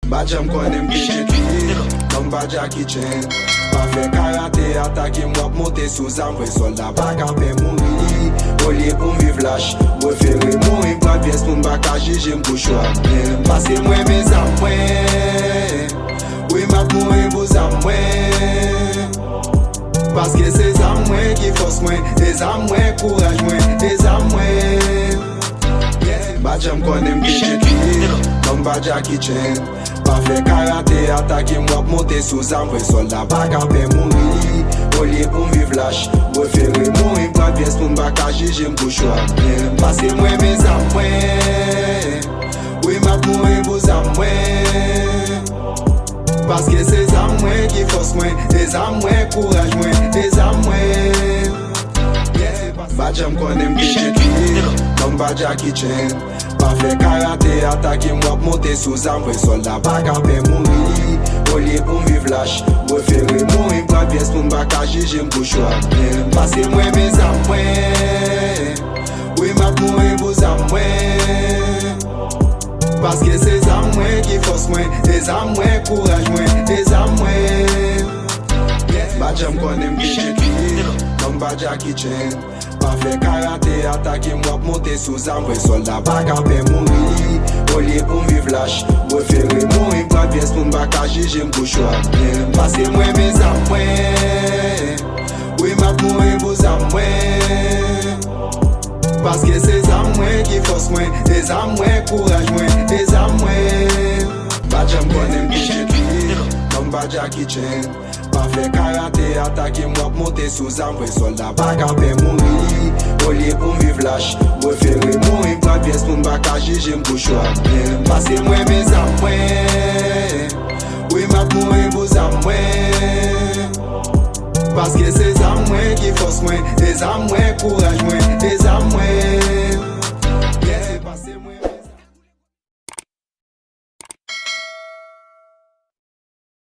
Badjam konem B13, comme Badja kitchen. Pa fe karate, atake mwap monte sou zam. Vwe soldat baka pe mouri. Olye pou viv lache, refere mouri. Mpa pies pou mbaka jije mpou chwa. Pase mwen me zam mwen. Oui mat mouri pou zam mwen. Paske se zam mwen ki fos mwen. E zam mwen kouraj mwen. E zam mwen. Badjam konem B13, comme Badja kitchen. Pa fe karate, atake mwap monte sou zam. Vwe soldat baka pe mouri. Olye pou viv lache, refere mouri. Mpa pies pou mbaka jije mpou chwa. Pase mwen me zam mwen. Oui mat mouri pou zam mwen. Paske se zam mwen ki fos mwen. E zam mwen kouraj mwen. E zam mwen. Badjam konem B13, comme Badja kitchen. Pa fe karate, atake mwap monte sou zam. Vwe soldat baka pe mouri. Olye pou viv lache, refere mouri. Mpa pies pou mbaka jije mpou chwa. Pase mwen me zam mwen. Oui mat mouri pou zam mwen. Paske se zam mwen ki fos mwen. E zam mwen kouraj mwen. E zam mwen. Badjam konem B13, comme Badja kitchen. Pa fe karate, atake mwap monte sou zam. Vwe soldat baka pe mouri. Olye pou viv lache, refere mouri. Mpa pies pou mbaka jije mpou chwa. Pase mwen me zam mwen. Oui mat mouri pou zam mwen. Paske se zam mwen ki fos mwen. E zam mwen kouraj mwen. E zam mwen. Badjam konem B13, comme Badja kitchen. Pa fe karate, atake mwap monte sou zam. Vwe soldat baka pe mouri. Olye pou viv lache, refere mouri. Mpa pies pou mbaka jije mpou chwa. Pase mwen me zam mwen. Oui mat mouri pou zam mwen. Paske se zam mwen ki fos mwen. E zam mwen kouraj mwen. E zam